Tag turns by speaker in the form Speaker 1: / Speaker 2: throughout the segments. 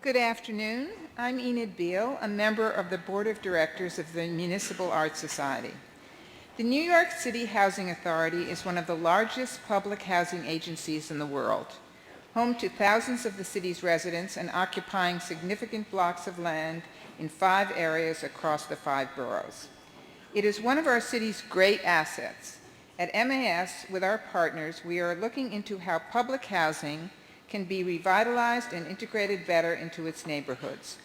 Speaker 1: Good afternoon. I'm Enid Beale, a member of the Board of Directors of the Municipal Art Society. The New York City Housing Authority is one of the largest public housing agencies in the world, home to thousands of the city's residents and occupying significant blocks of land in 5 areas across the 5 boroughs. It is one of our city's great assets. At MAS, with our partners, we are looking into how public housing can be revitalized and integrated better into its neighborhoods.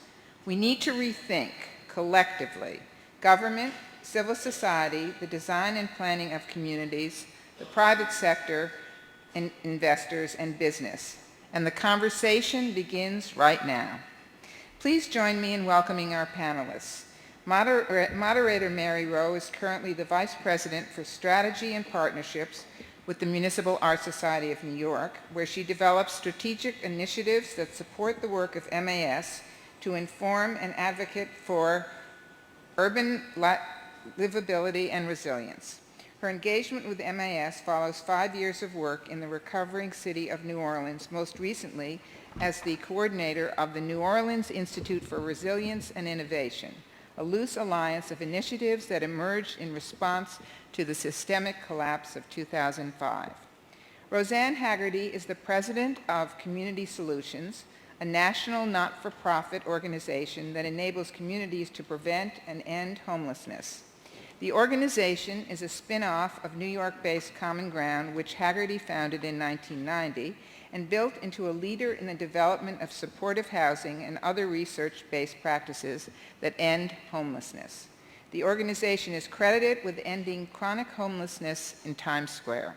Speaker 1: We need to rethink, collectively, government, civil society, the design and planning of communities, the private sector, and investors, and business. And the conversation begins right now. Please join me in welcoming our panelists. Moderator Mary Rowe is currently the Vice President for Strategy and Partnerships with the Municipal Art Society of New York, where she develops strategic initiatives that support the work of MAS to inform and advocate for urban livability and resilience. Her engagement with MAS follows 5 years of work in the recovering city of New Orleans, most recently as the coordinator of the New Orleans Institute for Resilience and Innovation, a loose alliance of initiatives that emerged in response to the systemic collapse of 2005. Roseanne Haggerty is the president of Community Solutions, a national not-for-profit organization that enables communities to prevent and end homelessness. The organization is a spin-off of New York-based Common Ground, which Haggerty founded in 1990, and built into a leader in the development of supportive housing and other research-based practices that end homelessness. The organization is credited with ending chronic homelessness in Times Square.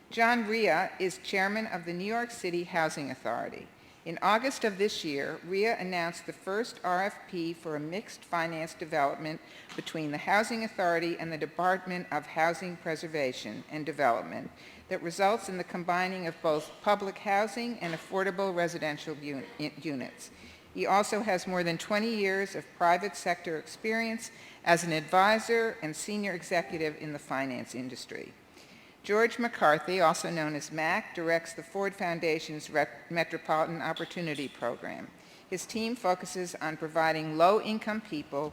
Speaker 1: John Ria is chairman of the New York City Housing Authority. In August of this year, RIA announced the first RFP for a mixed finance development between the Housing Authority and the Department of Housing Preservation and Development that results in the combining of both public housing and affordable residential units. He also has more than 20 years of private sector experience as an advisor and senior executive in the finance industry. George McCarthy, also known as MAC, directs the Ford Foundation's Metropolitan Opportunity Program. His team focuses on providing low-income people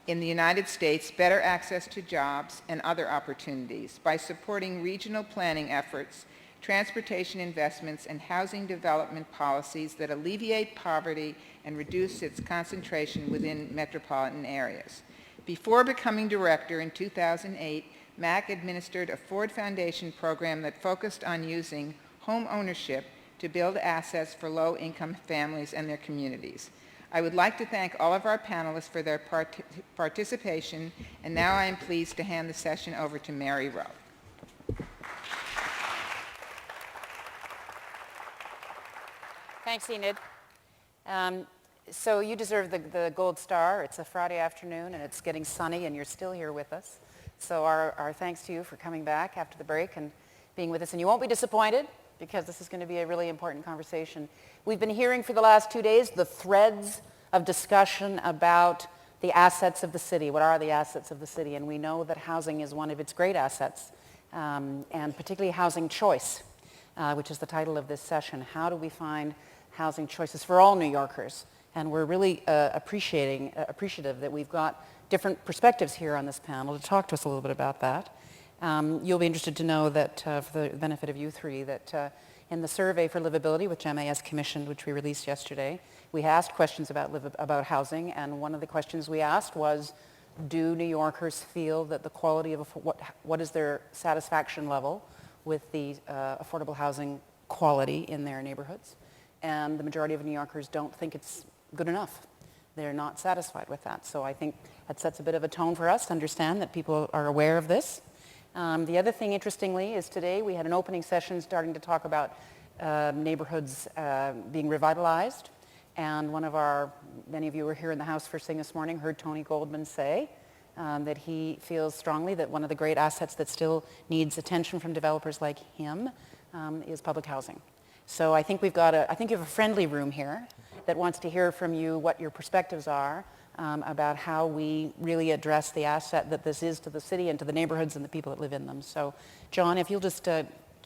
Speaker 1: in the United States better access to jobs and other opportunities by supporting regional planning efforts, transportation investments, and housing development policies that alleviate poverty and reduce its concentration within metropolitan areas. Before becoming director in 2008, MAC administered a Ford Foundation program that focused on using home ownership to build assets for low-income families and their communities. I would like to thank all of our panelists for their participation, and now I am pleased to hand the session over to Mary Rowe.
Speaker 2: Thanks, Enid. So you deserve the gold star. It's a Friday afternoon, and it's getting sunny, and you're still here with us. So our thanks to you for coming back after the break and being with us. And you won't be disappointed, because this is going to be a really important conversation. We've been hearing for the last 2 days the threads of discussion about the assets of the city. What are the assets of the city? And we know that housing is one of its great assets, and particularly housing choice, which is the title of this session. How do we find housing choices for all New Yorkers? And we're really appreciative that we've got different perspectives here on this panel to talk to us a little bit about that. You'll be interested to know that, for the benefit of you three, that in the survey for livability, which MAS commissioned, which we released yesterday, we asked questions about housing, and one of the questions we asked was, do New Yorkers feel that the quality of, what is their satisfaction level with the affordable housing quality in their neighborhoods? And the majority of New Yorkers don't think it's good enough. They're not satisfied with that. So I think that sets a bit of a tone for us to understand that people are aware of this. The other thing, interestingly, is today we had an opening session starting to talk about neighborhoods being revitalized. And many of you were here in the House first thing this morning, heard Tony Goldman say that he feels strongly that one of the great assets that still needs attention from developers like him is public housing. So I think you have a friendly room here that wants to hear from you what your perspectives are about how we really address the asset that this is to the city and to the neighborhoods and the people that live in them. So, John, if you'll just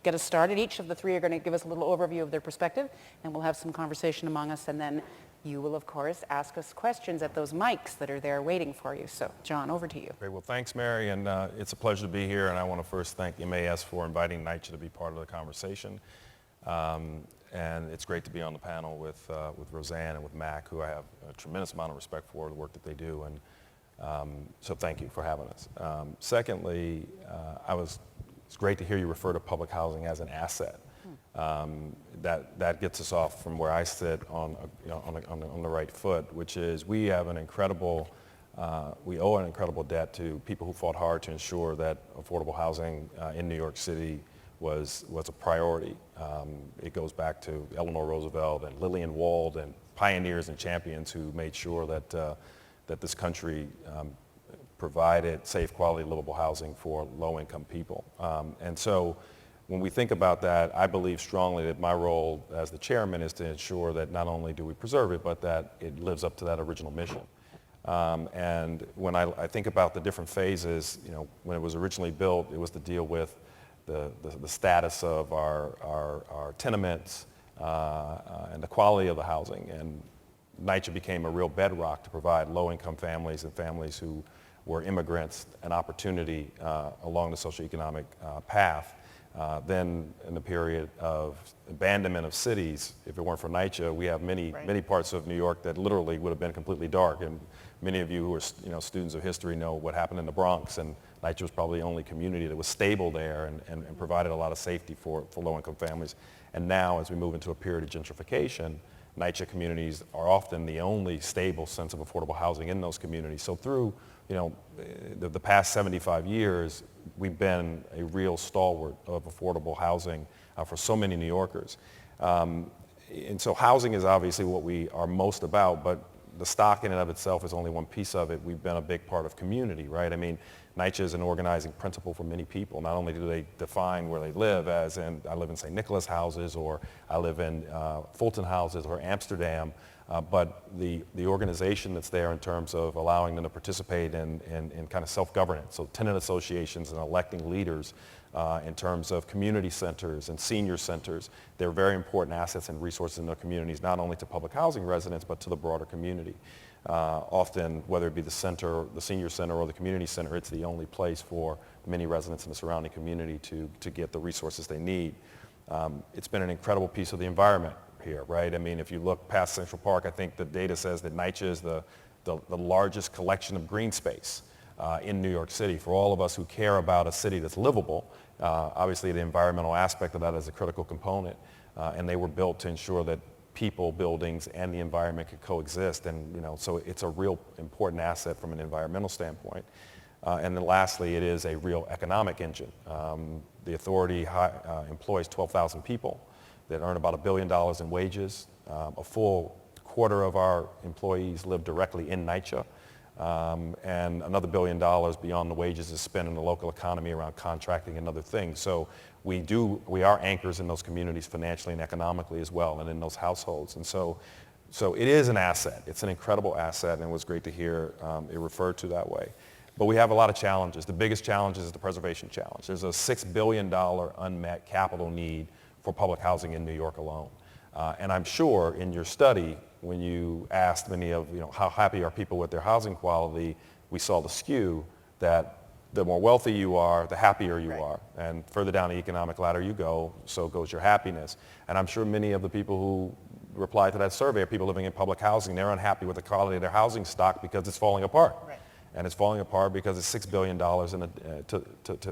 Speaker 2: get us started. Each of the three are going to give us a little overview of their perspective, and we'll have some conversation among us, and then you will, of course, ask us questions at those mics that are there waiting for you. So, John, over to you.
Speaker 3: Great. Well, thanks, Mary, and it's a pleasure to be here, and I want to first thank MAS for inviting NYCHA to be part of the conversation. And it's great to be on the panel with Roseanne and with Mac, who I have a tremendous amount of respect for the work that they do, and so thank you for having us. Secondly, it's great to hear you refer to public housing as an asset. That gets us off from where I sit on the right foot, which is we owe an incredible debt to people who fought hard to ensure that affordable housing in New York City was a priority. It goes back to Eleanor Roosevelt and Lillian Wald and pioneers and champions who made sure that this country provided safe, quality, livable housing for low-income people. And so when we think about that, I believe strongly that my role as the chairman is to ensure that not only do we preserve it, but that it lives up to that original mission. And when I think about the different phases, when it was originally built, it was to deal with the status of our tenements and the quality of the housing. And NYCHA became a real bedrock to provide low-income families and families who were immigrants an opportunity along the socioeconomic path. Then in the period of abandonment of cities, if it weren't for NYCHA, we have many parts of New York that literally would have been completely dark. And many of you who are students of history know what happened in the Bronx, and NYCHA was probably the only community that was stable there and provided a lot of safety for low-income families. And now, as we move into a period of gentrification, NYCHA communities are often the only stable sense of affordable housing in those communities. So through the past 75 years, we've been a real stalwart of affordable housing for so many New Yorkers. And so housing is obviously what we are most about, but the stock in and of itself is only one piece of it. We've been a big part of community, right? I mean, NYCHA is an organizing principle for many people. Not only do they define where they live, as in I live in St. Nicholas houses, or I live in Fulton houses, or Amsterdam, but the organization that's there in terms of allowing them to participate in kind of self-governance, so tenant associations and electing leaders in terms of community centers and senior centers. They're very important assets and resources in their communities, not only to public housing residents, but to the broader community. Often, whether it be the center, the senior center, or the community center, it's the only place for many residents in the surrounding community to get the resources they need. It's been an incredible piece of the environment here, right? I mean, if you look past Central Park, I think the data says that NYCHA is the largest collection of green space in New York City. For all of us who care about a city that's livable, obviously the environmental aspect of that is a critical component, and they were built to ensure that people, buildings, and the environment could coexist, and so it's a real important asset from an environmental standpoint. And then lastly, it is a real economic engine. The authority employs 12,000 people that earn about $1 billion in wages. A full quarter of our employees live directly in NYCHA, and another $1 billion beyond the wages is spent in the local economy around contracting and other things. So we are anchors in those communities financially and economically as well, and in those households. And so it is an asset. It's an incredible asset, and it was great to hear it referred to that way. But we have a lot of challenges. The biggest challenge is the preservation challenge. There's a $6 billion unmet capital need for public housing in New York alone. And I'm sure in your study, when you asked many of, how happy are people with their housing quality, we saw the skew that the more wealthy you are, the happier you are. And further down the economic ladder you go, so goes your happiness. And I'm sure many of the people who replied to that survey are people living in public housing. They're unhappy with the quality of their housing stock because it's falling apart. Right. And it's falling apart because it's $6 billion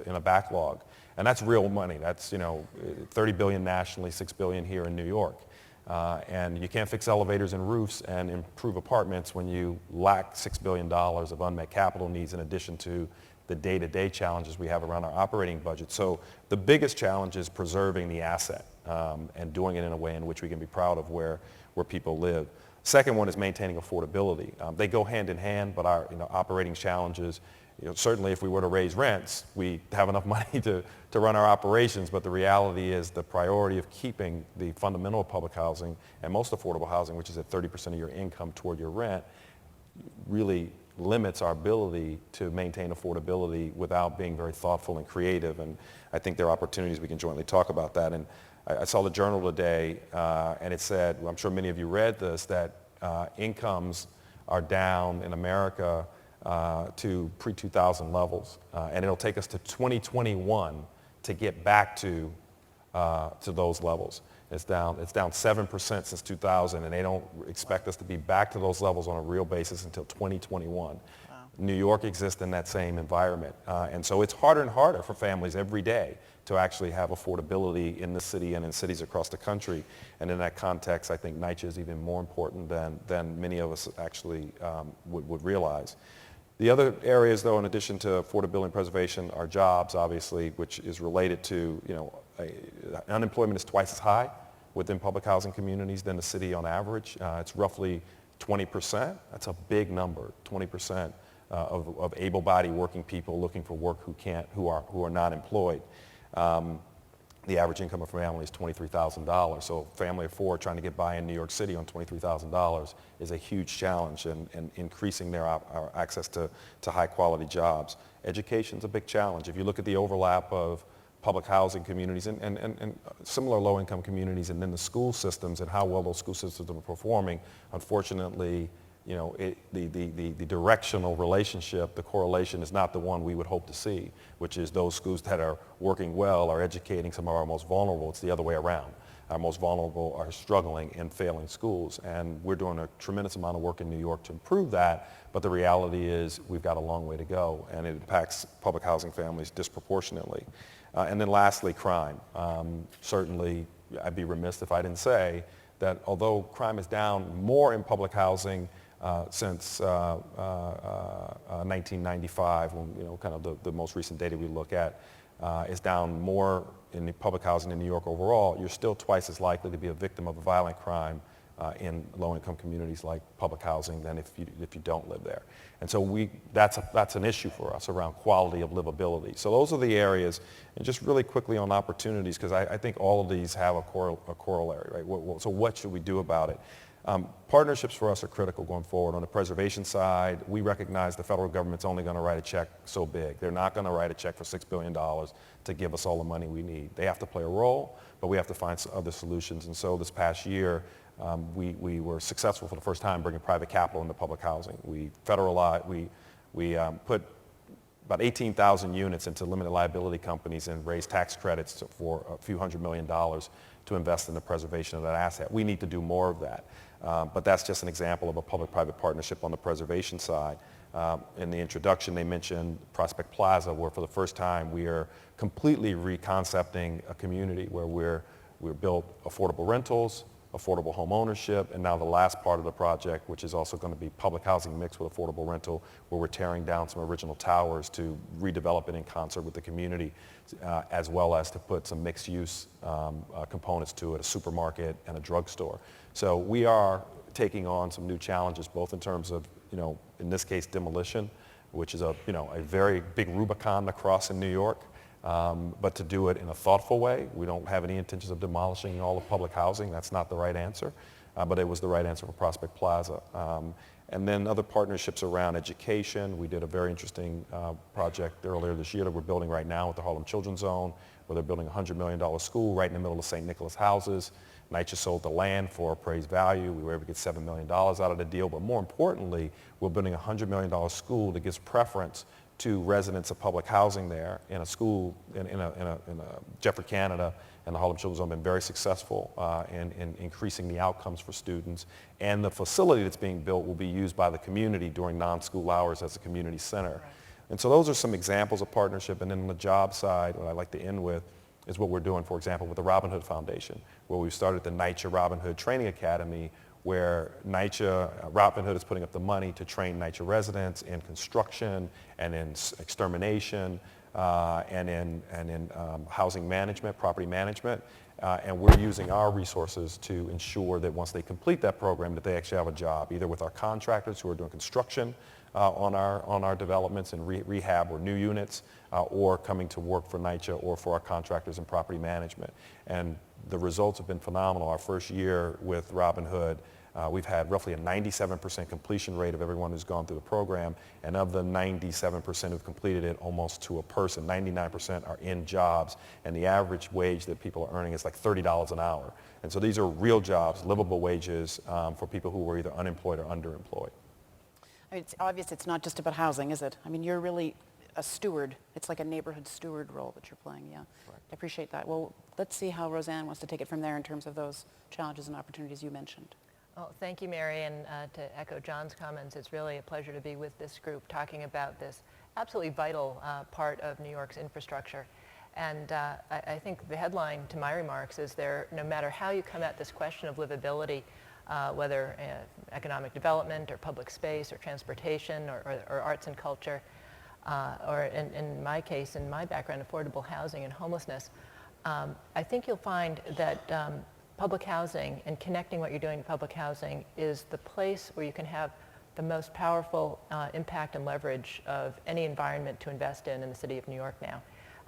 Speaker 3: in a backlog. And that's real money. That's, $30 billion nationally, $6 billion here in New York. And you can't fix elevators and roofs and improve apartments when you lack $6 billion of unmet capital needs, in addition to the day-to-day challenges we have around our operating budget. So the biggest challenge is preserving the asset and doing it in a way in which we can be proud of where people live. Second one is maintaining affordability. They go hand in hand, but our operating challenges, certainly if we were to raise rents, we have enough money to run our operations, but the reality is the priority of keeping the fundamental public housing and most affordable housing, which is at 30% of your income toward your rent, really limits our ability to maintain affordability without being very thoughtful and creative. And I think there are opportunities we can jointly talk about that. And I saw the Journal today, and it said, well, I'm sure many of you read this, that incomes are down in America to pre-2000 levels. And it'll take us to 2021 to get back to those levels. It's down 7% since 2000, and they don't expect us to be back to those levels on a real basis until 2021. Wow. New York exists in that same environment. And so it's harder and harder for families every day to actually have affordability in the city and in cities across the country. And in that context, I think NYCHA is even more important than many of us actually would realize. The other areas, though, in addition to affordability and preservation, are jobs, obviously, which is related to, unemployment is twice as high within public housing communities than the city on average. It's roughly 20%. That's a big number, 20% of able-bodied working people looking for work who are not employed. The average income of a family is $23,000. So a family of four trying to get by in New York City on $23,000 is a huge challenge in increasing their access to high-quality jobs. Education's a big challenge. If you look at the overlap of public housing communities and similar low-income communities and then the school systems and how well those school systems are performing, unfortunately, the directional relationship, the correlation is not the one we would hope to see, which is those schools that are working well are educating some of our most vulnerable. It's the other way around. Our most vulnerable are struggling in failing schools, and we're doing a tremendous amount of work in New York to improve that, but the reality is we've got a long way to go, and it impacts public housing families disproportionately. And then lastly, crime. Certainly, I'd be remiss if I didn't say that although crime is down more in public housing since 1995, when kind of the most recent data we look at is down more in the public housing in New York overall, you're still twice as likely to be a victim of a violent crime in low-income communities like public housing than if you don't live there. And so that's an issue for us around quality of livability. So those are the areas, and just really quickly on opportunities, because I think all of these have a corollary, right? So what should we do about it? Partnerships for us are critical going forward. On the preservation side, we recognize the federal government's only going to write a check so big. They're not going to write a check for $6 billion to give us all the money we need. They have to play a role, but we have to find some other solutions. And so this past year, we were successful for the first time bringing private capital into public housing. We federalized, we put about 18,000 units into limited liability companies and raised tax credits for a few $100 million to invest in the preservation of that asset. We need to do more of that. But that's just an example of a public-private partnership on the preservation side. In the introduction, they mentioned Prospect Plaza, where for the first time we are completely reconcepting a community where we're built affordable rentals, affordable home ownership, and now the last part of the project, which is also going to be public housing mixed with affordable rental, where we're tearing down some original towers to redevelop it in concert with the community, as well as to put some mixed-use components to it, a supermarket and a drugstore. So we are taking on some new challenges, both in terms of, in this case, demolition, which is a very big Rubicon to cross in New York. But to do it in a thoughtful way. We don't have any intentions of demolishing all of public housing. That's not the right answer, but it was the right answer for Prospect Plaza. And then other partnerships around education. We did a very interesting project earlier this year that we're building right now with the Harlem Children's Zone, where they're building a $100 million school right in the middle of St. Nicholas houses. NYCHA sold the land for appraised value. We were able to get $7 million out of the deal, but more importantly, we're building a $100 million school that gives preference to residents of public housing there in a school in Jeffrey, Canada, and the Harlem Children's Zone have been very successful in increasing the outcomes for students. And the facility that's being built will be used by the community during non-school hours as a community center. Right. And so those are some examples of partnership. And then on the job side, what I'd like to end with is what we're doing, for example, with the Robin Hood Foundation, where we've started the NYCHA Robin Hood Training Academy, where NYCHA, Robin Hood is putting up the money to train NYCHA residents in construction and in extermination and in housing management, property management. And we're using our resources to ensure that once they complete that program, that they actually have a job, either with our contractors who are doing construction on our developments and rehab or new units, or coming to work for NYCHA or for our contractors in property management. And the results have been phenomenal. Our first year with Robin Hood, We've had roughly a 97% completion rate of everyone who's gone through the program, and of the 97% who've completed it almost to a person, 99% are in jobs, and the average wage that people are earning is like $30 an hour. And so these are real jobs, livable wages for people who were either unemployed or underemployed.
Speaker 2: I mean, it's obvious it's not just about housing, is it? I mean, you're really a steward. It's like a neighborhood steward role that you're playing, yeah. Right. I appreciate that. Well, let's see how Roseanne wants to take it from there in terms of those challenges and opportunities you mentioned.
Speaker 4: Well, thank you, Mary, and to echo John's comments, it's really a pleasure to be with this group talking about this absolutely vital part of New York's infrastructure. And I think the headline to my remarks is no matter how you come at this question of livability, whether economic development or public space or transportation or arts and culture, or in my case, in my background, affordable housing and homelessness, I think you'll find that public housing and connecting what you're doing to public housing is the place where you can have the most powerful impact and leverage of any environment to invest in the city of New York now.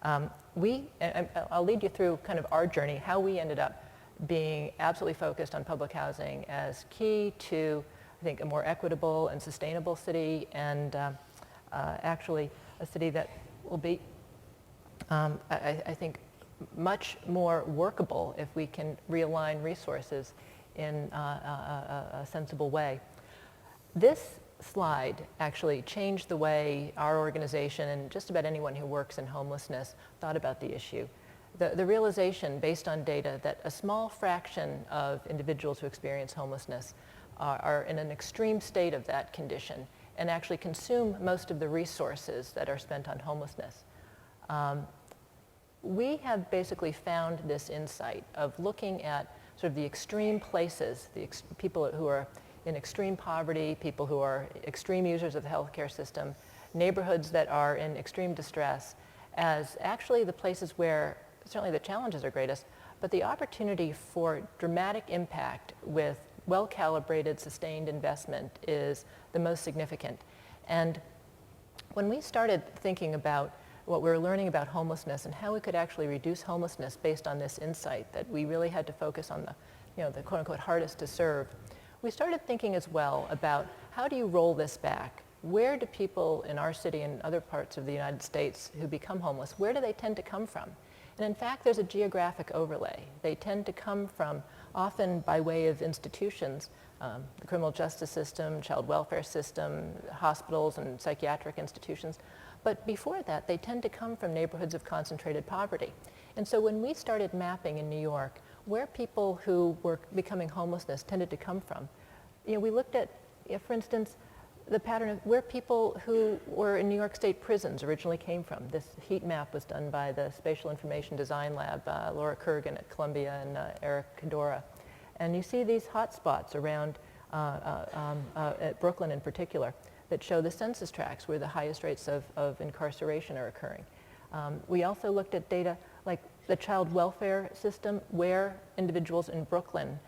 Speaker 4: I'll lead you through kind of our journey, how we ended up being absolutely focused on public housing as key to, I think, a more equitable and sustainable city, and actually a city that will be, I think, much more workable if we can realign resources in a sensible way. This slide actually changed the way our organization and just about anyone who works in homelessness thought about the issue. The realization, based on data, that a small fraction of individuals who experience homelessness are in an extreme state of that condition and actually consume most of the resources that are spent on homelessness. We have basically found this insight of looking at sort of the extreme places, people who are in extreme poverty, people who are extreme users of the healthcare system, neighborhoods that are in extreme distress, as actually the places where certainly the challenges are greatest, but the opportunity for dramatic impact with well-calibrated, sustained investment is the most significant. And when we started thinking about what we were learning about homelessness and how we could actually reduce homelessness based on this insight that we really had to focus on the quote-unquote hardest to serve, we started thinking as well about how do you roll this back? Where do people in our city and other parts of the United States who become homeless, where do they tend to come from? And in fact, there's a geographic overlay. They tend to come from, often by way of institutions, the criminal justice system, child welfare system, hospitals and psychiatric institutions. But before that, they tend to come from neighborhoods of concentrated poverty. And so when we started mapping in New York where people who were becoming homelessness tended to come from, we looked at, for instance, the pattern of where people who were in New York State prisons originally came from. This heat map was done by the Spatial Information Design Lab, Laura Kurgan at Columbia and Eric Cadora. And you see these hot spots around at Brooklyn in particular that show the census tracts where the highest rates of incarceration are occurring. We also looked at data like the child welfare system, where individuals in Brooklyn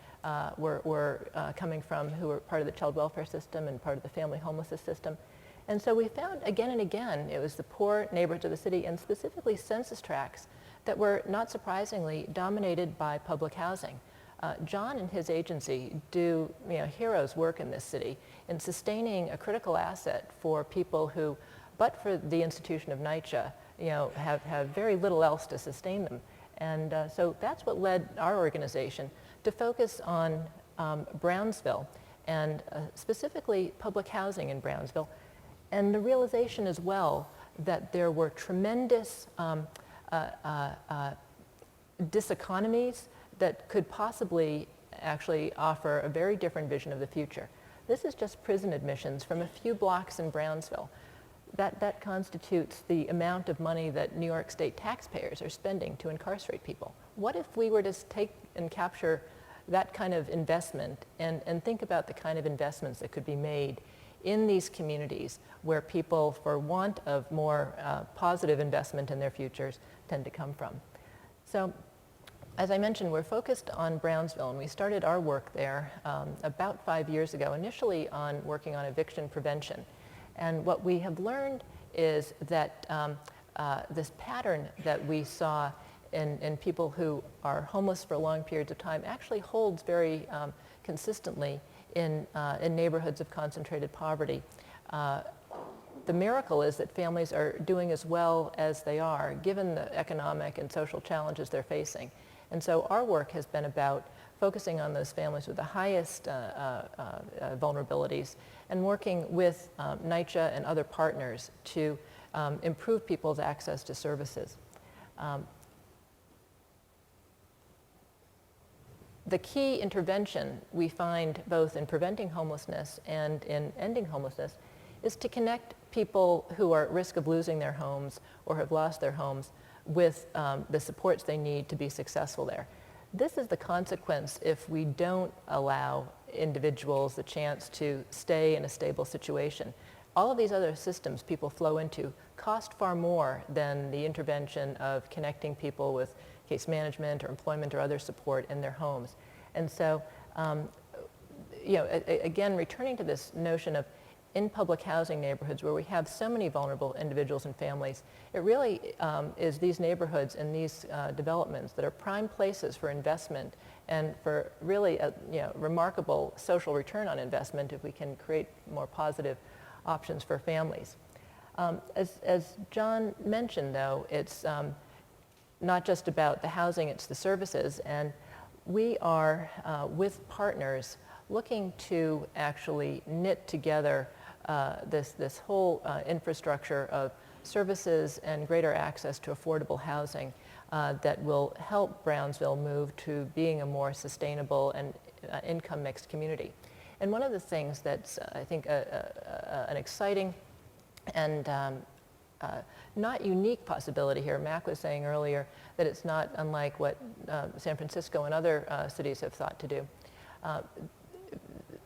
Speaker 4: were coming from who were part of the child welfare system and part of the family homelessness system. And so we found again and again, it was the poor neighborhoods of the city and specifically census tracts that were, not surprisingly, dominated by public housing. John and his agency do heroes work in this city in sustaining a critical asset for people who, but for the institution of NYCHA, have very little else to sustain them. And so that's what led our organization to focus on Brownsville and specifically public housing in Brownsville, and the realization as well that there were tremendous diseconomies that could possibly actually offer a very different vision of the future. This is just prison admissions from a few blocks in Brownsville. That constitutes the amount of money that New York State taxpayers are spending to incarcerate people. What if we were to take and capture that kind of investment and think about the kind of investments that could be made in these communities where people, for want of more positive investment in their futures, tend to come from? So, as I mentioned, we're focused on Brownsville, and we started our work there about 5 years ago, initially on working on eviction prevention. And what we have learned is that this pattern that we saw in people who are homeless for long periods of time actually holds very consistently in neighborhoods of concentrated poverty. The miracle is that families are doing as well as they are, given the economic and social challenges they're facing. And so our work has been about focusing on those families with the highest vulnerabilities and working with NYCHA and other partners to improve people's access to services. The key intervention we find both in preventing homelessness and in ending homelessness is to connect people who are at risk of losing their homes or have lost their homes with the supports they need to be successful there. This is the consequence if we don't allow individuals the chance to stay in a stable situation. All of these other systems people flow into cost far more than the intervention of connecting people with case management or employment or other support in their homes. And so, again, returning to this notion of in public housing neighborhoods where we have so many vulnerable individuals and families, it really is these neighborhoods and these developments that are prime places for investment and for really a remarkable social return on investment if we can create more positive options for families. As John mentioned, though, it's not just about the housing, it's the services, and we are, with partners, looking to actually knit together this whole infrastructure of services and greater access to affordable housing that will help Brownsville move to being a more sustainable and income mixed community. And one of the things that's, I think, an exciting and not unique possibility here, Mac was saying earlier that it's not unlike what San Francisco and other cities have thought to do.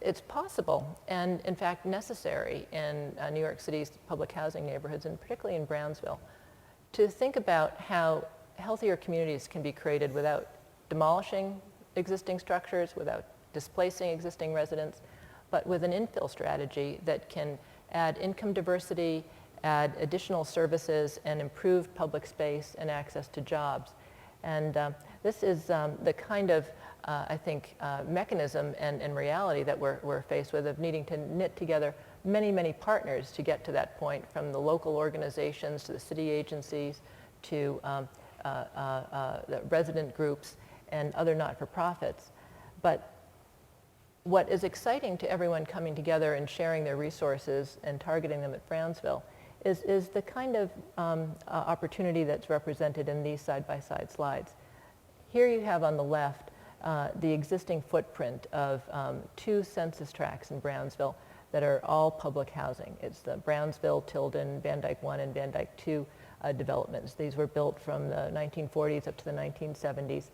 Speaker 4: It's possible and, in fact, necessary in New York City's public housing neighborhoods, and particularly in Brownsville, to think about how healthier communities can be created without demolishing existing structures, without displacing existing residents, but with an infill strategy that can add income diversity, add additional services, and improve public space and access to jobs. And this is the kind of I think, mechanism and reality that we're faced with, of needing to knit together many, many partners to get to that point, from the local organizations to the city agencies to the resident groups and other not-for-profits. But what is exciting to everyone coming together and sharing their resources and targeting them at Brownsville is the kind of opportunity that's represented in these side-by-side slides. Here you have on the left the existing footprint of 2 census tracts in Brownsville that are all public housing. It's the Brownsville, Tilden, Van Dyke 1 and Van Dyke 2 developments. These were built from the 1940s up to the 1970s.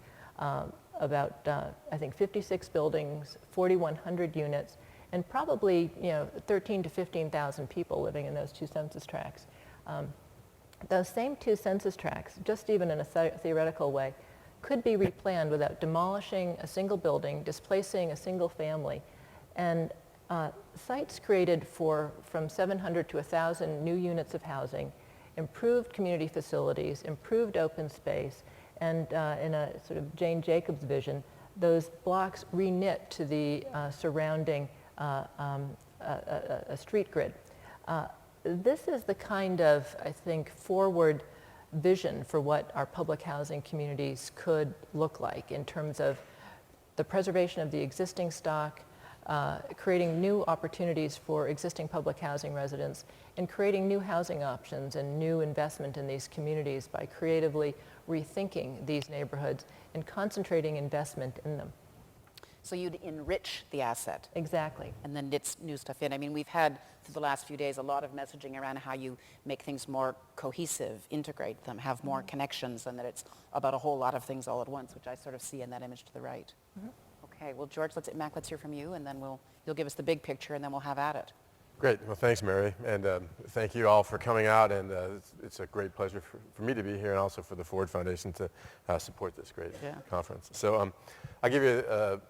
Speaker 4: About, I think, 56 buildings, 4,100 units, and probably 13 to 15,000 people living in those 2 census tracts. Those same 2 census tracts, just even in a theoretical way, could be replanned without demolishing a single building, displacing a single family, and sites created for from 700 to 1,000 new units of housing, improved community facilities, improved open space, and in a sort of Jane Jacobs vision, those blocks reknit to the surrounding a street grid. This is the kind of, I think, forward vision for what our public housing communities could look like in terms of the preservation of the existing stock, creating new opportunities for existing public housing residents, and creating new housing options and new investment in these communities by creatively rethinking these neighborhoods and concentrating investment in them.
Speaker 2: So you'd enrich the asset.
Speaker 4: Exactly.
Speaker 2: And then knit new stuff in. I mean, we've had, through the last few days, a lot of messaging around how you make things more cohesive, integrate them, have more connections, and that it's about a whole lot of things all at once, which I sort of see in that image to the right. Okay, well, George, Mac, let's hear from you, and then you'll give us the big picture, and then we'll have at it.
Speaker 5: Great. Well, thanks, Mary. And thank you all for coming out. And it's a great pleasure for me to be here, and also for the Ford Foundation to support this great conference. So I'll give you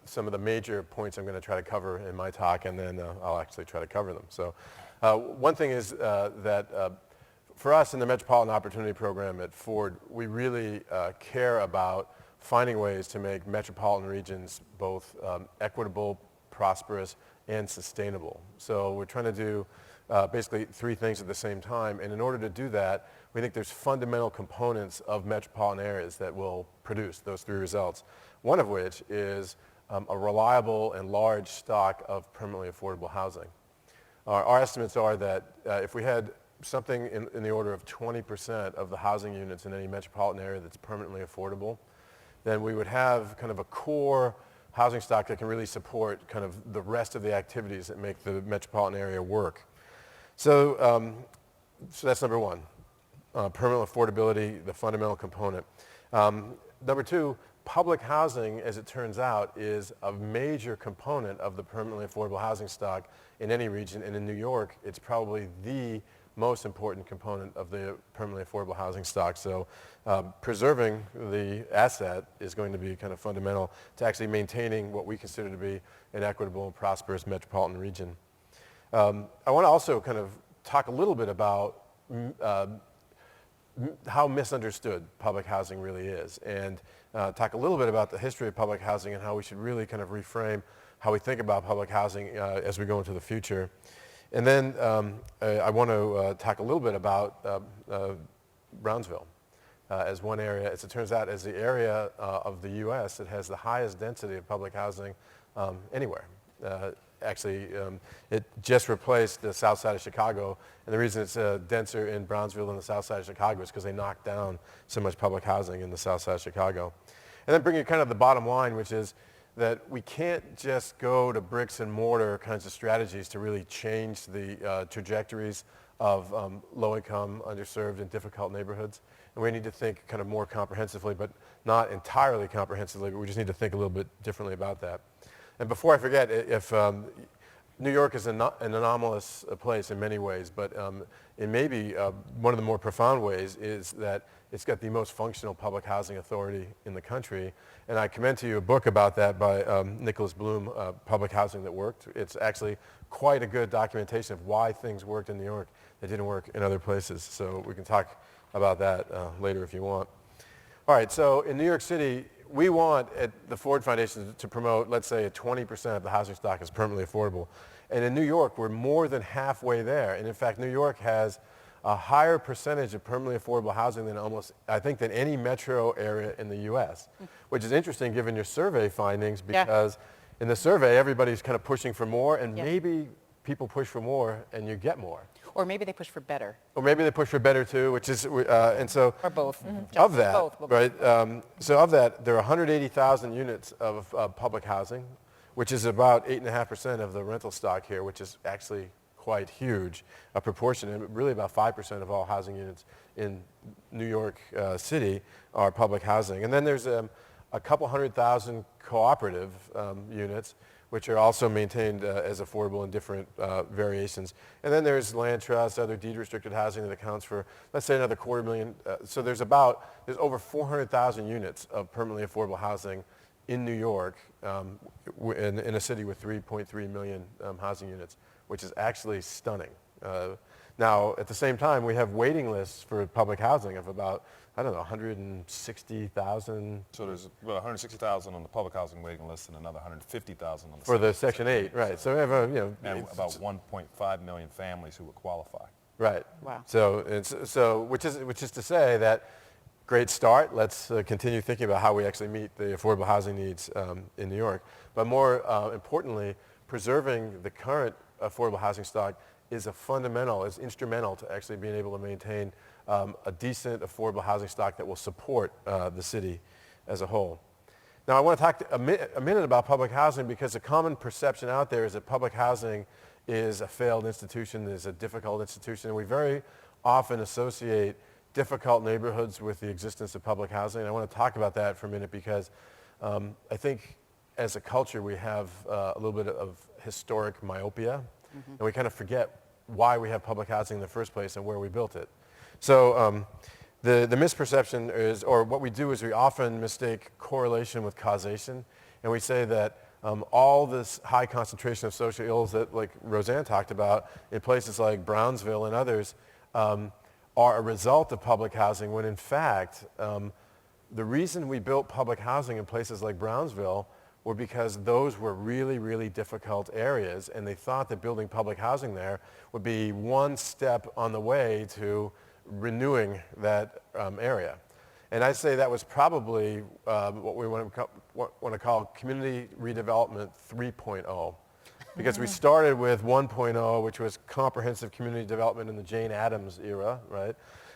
Speaker 5: some of the major points I'm going to try to cover in my talk, and then I'll actually try to cover them. So one thing is that for us in the Metropolitan Opportunity Program at Ford, we really care about finding ways to make metropolitan regions both equitable, prosperous, and sustainable. So we're trying to do basically three things at the same time, and in order to do that, we think there's fundamental components of metropolitan areas that will produce those three results, one of which is a reliable and large stock of permanently affordable housing. Our estimates are that if we had something in the order of 20% of the housing units in any metropolitan area that's permanently affordable, then we would have kind of a core housing stock that can really support kind of the rest of the activities that make the metropolitan area work. So, so that's number one, permanent affordability, the fundamental component. Number two, public housing, as it turns out, is a major component of the permanently affordable housing stock in any region, and in New York, it's probably the most important component of the permanently affordable housing stock. So preserving the asset is going to be kind of fundamental to actually maintaining what we consider to be an equitable and prosperous metropolitan region. I want to also kind of talk a little bit about how misunderstood public housing really is, and talk a little bit about the history of public housing and how we should really kind of reframe how we think about public housing as we go into the future. And then I want to talk a little bit about Brownsville as one area. As it turns out, as the area of the U.S. that has the highest density of public housing anywhere. Actually, it just replaced the south side of Chicago, and the reason it's denser in Brownsville than the south side of Chicago is because they knocked down so much public housing in the south side of Chicago. And then bringing kind of the bottom line, which is that we can't just go to bricks and mortar kinds of strategies to really change the trajectories of low-income, underserved, and difficult neighborhoods. And we need to think kind of more comprehensively, but not entirely comprehensively, but we just need to think a little bit differently about that. And before I forget, if New York is an anomalous place in many ways, but in maybe one of the more profound ways is that it's got the most functional public housing authority in the country. And I commend to you a book about that by Nicholas Bloom, Public Housing That Worked. It's actually quite a good documentation of why things worked in New York that didn't work in other places. So we can talk about that later if you want. All right, so in New York City, we want at the Ford Foundation to promote, let's say, 20% of the housing stock is permanently affordable. And in New York, we're more than halfway there. And in fact, New York has a higher percentage of permanently affordable housing than than any metro area in the U.S., which is interesting given your survey findings, because in the survey, everybody's kind of pushing for more, and maybe people push for more and you get more.
Speaker 2: Or maybe they push for better.
Speaker 5: Or maybe they push for better too, which is, and so.
Speaker 2: Or both.
Speaker 5: Of that,
Speaker 2: both.
Speaker 5: right, so of that, there are 180,000 units of public housing, which is about 8.5% of the rental stock here, which is actually quite huge, a proportion, and really about 5% of all housing units in New York City are public housing. And then there's a couple 100,000 cooperative units, which are also maintained as affordable in different variations. And then there's land trusts, other deed-restricted housing that accounts for, let's say, another 250,000. So there's over 400,000 units of permanently affordable housing in New York, in a city with 3.3 million housing units, which is actually stunning. Now, at the same time, we have waiting lists for public housing of about, 160,000.
Speaker 3: So there's about 160,000 on the public housing waiting list and another 150,000 on the
Speaker 5: for the Section 8, right? So we have
Speaker 3: and about 1.5 million families who would qualify.
Speaker 5: Right.
Speaker 2: Wow.
Speaker 5: So which is to say that great start. Let's continue thinking about how we actually meet the affordable housing needs in New York. But more importantly, preserving the current affordable housing stock is instrumental to actually being able to maintain a decent affordable housing stock that will support the city as a whole. Now I want to talk a minute about public housing, because the common perception out there is that public housing is a failed institution, is a difficult institution, and we very often associate difficult neighborhoods with the existence of public housing. And I want to talk about that for a minute, because I think as a culture we have a little bit of historic myopia, and we kind of forget why we have public housing in the first place and where we built it. So the misperception is, or what we do is we often mistake correlation with causation, and we say that all this high concentration of social ills that, like Roseanne talked about, in places like Brownsville and others, are a result of public housing, when in fact, the reason we built public housing in places like Brownsville were because those were really, really difficult areas, and they thought that building public housing there would be one step on the way to renewing that area. And I'd say that was probably what we want to call community redevelopment 3.0. Because we started with 1.0, which was comprehensive community development in the Jane Addams era, right?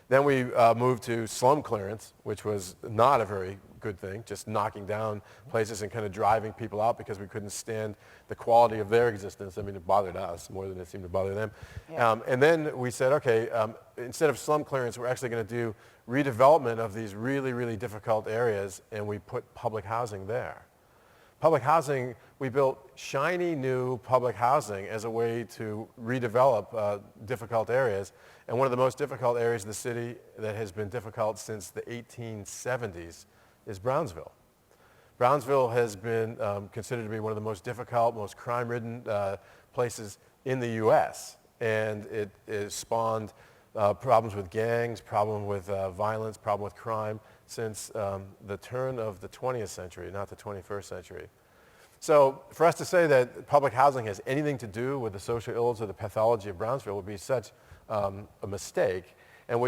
Speaker 5: Then we moved to slum clearance, which was not a very good thing, just knocking down places and kind of driving people out because we couldn't stand the quality of their existence. I mean, it bothered us more than it seemed to bother them.
Speaker 2: Yeah.
Speaker 5: And then we said, okay, instead of slum clearance, we're actually going to do redevelopment of these really, really difficult areas, and we put public housing there. Public housing, we built shiny new public housing as a way to redevelop difficult areas. And one of the most difficult areas of the city that has been difficult since the 1870s is Brownsville. Brownsville has been considered to be one of the most difficult, most crime-ridden places in the U.S. And it has spawned problems with gangs, problem with violence, problem with crime since the turn of the 20th century, not the 21st century. So for us to say that public housing has anything to do with the social ills or the pathology of Brownsville would be such a mistake. And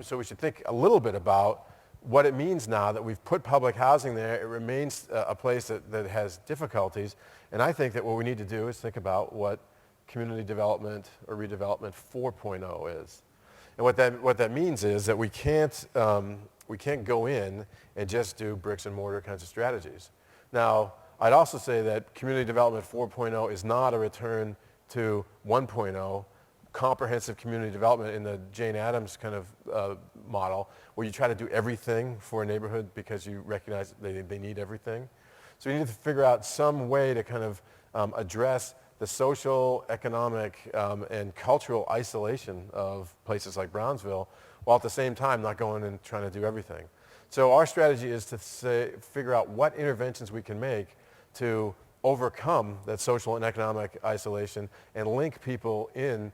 Speaker 5: so we should think a little bit about what it means now that we've put public housing there. It remains a place that has difficulties. And I think that what we need to do is think about what community development or redevelopment 4.0 is. And what that means is that we can't go in and just do bricks and mortar kinds of strategies. Now, I'd also say that community development 4.0 is not a return to 1.0, comprehensive community development in the Jane Addams kind of model, where you try to do everything for a neighborhood because you recognize they need everything. So we need to figure out some way to kind of address the social, economic, and cultural isolation of places like Brownsville, while at the same time not going and trying to do everything. So our strategy is to figure out what interventions we can make to overcome that social and economic isolation and link people in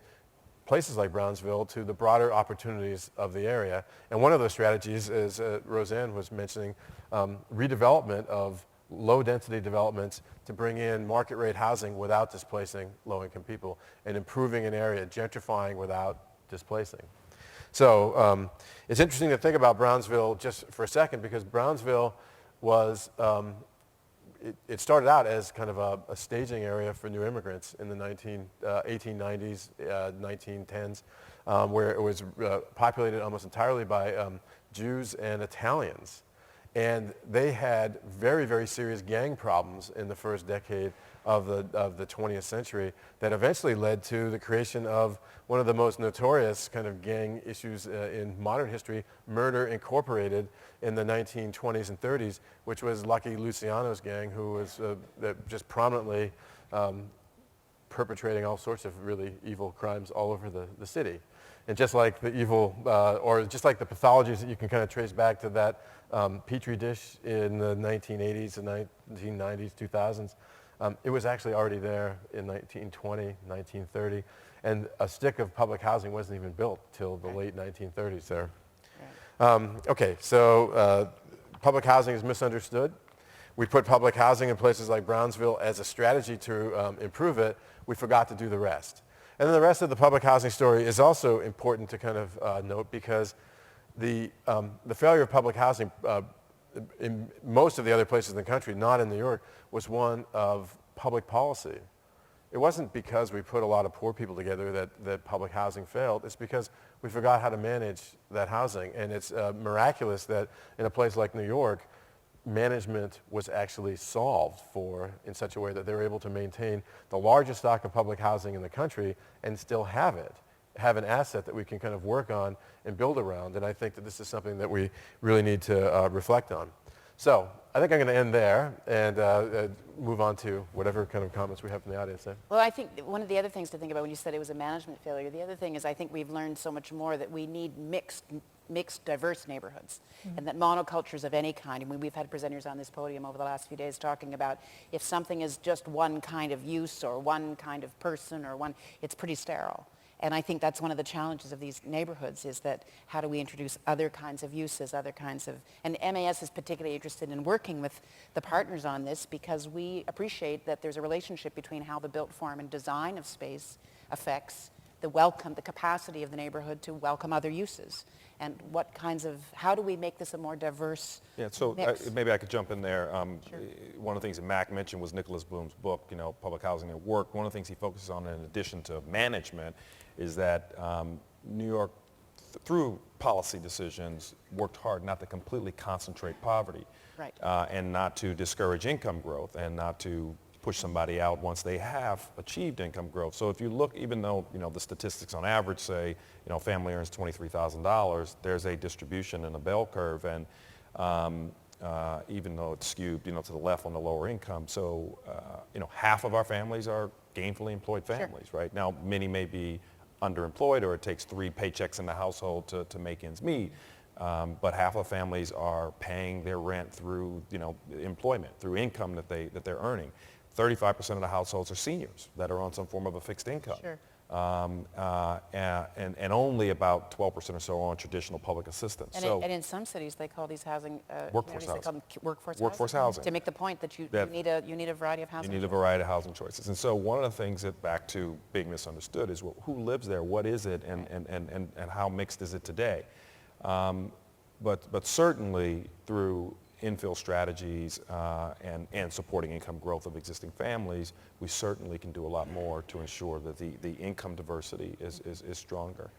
Speaker 5: places like Brownsville to the broader opportunities of the area. And one of those strategies is, Roseanne was mentioning, redevelopment of low-density developments to bring in market-rate housing without displacing low-income people and improving an area, gentrifying without displacing. So it's interesting to think about Brownsville just for a second, because Brownsville was, it started out as kind of a staging area for new immigrants in the 1890s, 1910s, where it was populated almost entirely by Jews and Italians. And they had very, very serious gang problems in the first decade of the 20th century that eventually led to the creation of one of the most notorious kind of gang issues in modern history, Murder Incorporated, in the 1920s and 30s, which was Lucky Luciano's gang, who was just prominently perpetrating all sorts of really evil crimes all over the city. And just like the evil, or just like the pathologies that you can kind of trace back to that Petri dish in the 1980s and 1990s, 2000s, it was actually already there in 1920, 1930. And a stick of public housing wasn't even built till the late 1930s there. Okay, so public housing is misunderstood. We put public housing in places like Brownsville as a strategy to improve it. We forgot to do the rest. And then the rest of the public housing story is also important to kind of note, because the failure of public housing in most of the other places in the country, not in New York, was one of public policy. It wasn't because we put a lot of poor people together that public housing failed. It's because we forgot how to manage that housing. And it's miraculous that in a place like New York, management was actually solved for in such a way that they were able to maintain the largest stock of public housing in the country and still have an asset that we can kind of work on and build around. And I think that this is something that we really need to reflect on. So I think I'm going to end there and move on to whatever kind of comments we have from the audience.
Speaker 2: Well, I think one of the other things to think about when you said it was a management failure, the other thing is I think we've learned so much more that we need mixed, diverse neighborhoods, and that monocultures of any kind. I mean, we've had presenters on this podium over the last few days talking about if something is just one kind of use or one kind of person or it's pretty sterile. And I think that's one of the challenges of these neighborhoods is that how do we introduce other kinds of uses, other kinds of, and MAS is particularly interested in working with the partners on this because we appreciate that there's a relationship between how the built form and design of space affects the capacity of the neighborhood to welcome other uses. And what kinds of, how do we make this a more diverse mix?
Speaker 3: Maybe I could jump in there.
Speaker 2: Sure.
Speaker 3: One of the things that Mac mentioned was Nicholas Bloom's book, Public Housing at Work. One of the things he focuses on in addition to management is that New York, through policy decisions, worked hard not to completely concentrate poverty.
Speaker 2: Right.
Speaker 3: And not to discourage income growth and not to push somebody out once they have achieved income growth. So if you look, even though the statistics on average say family earns $23,000, there's a distribution in a bell curve, and even though it's skewed to the left on the lower income, so half of our families are gainfully employed families. Sure. Right now, many may be underemployed, or it takes 3 paychecks in the household to make ends meet. But half of families are paying their rent through employment, through income that they're earning. 35% of the households are seniors that are on some form of a fixed income.
Speaker 2: Sure.
Speaker 3: And only about 12% or so are on traditional public assistance.
Speaker 2: And in some cities, they call these housing
Speaker 3: workforce
Speaker 2: housing. They call them
Speaker 3: workforce housing.
Speaker 2: To make the point that you need a variety of housing.
Speaker 3: You need a variety of housing choices. And so one of the things that, back to being misunderstood, is who lives there, what is it, and how mixed is it today? But certainly through infill strategies and supporting income growth of existing families, we certainly can do a lot more to ensure that the income diversity is stronger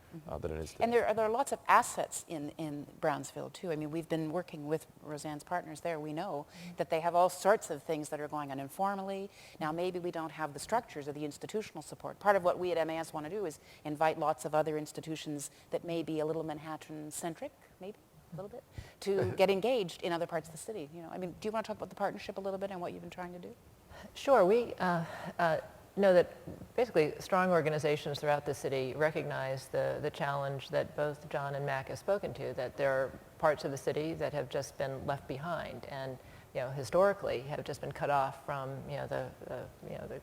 Speaker 3: than it is today.
Speaker 2: And there are lots of assets in Brownsville too. I mean, we've been working with Roseanne's partners there. We know that they have all sorts of things that are going on informally. Now maybe we don't have the structures or the institutional support. Part of what we at MAS want to do is invite lots of other institutions that may be a little Manhattan-centric, maybe a little bit, to get engaged in other parts of the city. I mean, do you want to talk about the partnership a little bit and what you've been trying to do?
Speaker 4: Sure. We know that basically strong organizations throughout the city recognize the challenge that both John and Mac have spoken to, that there are parts of the city that have just been left behind and historically have just been cut off from the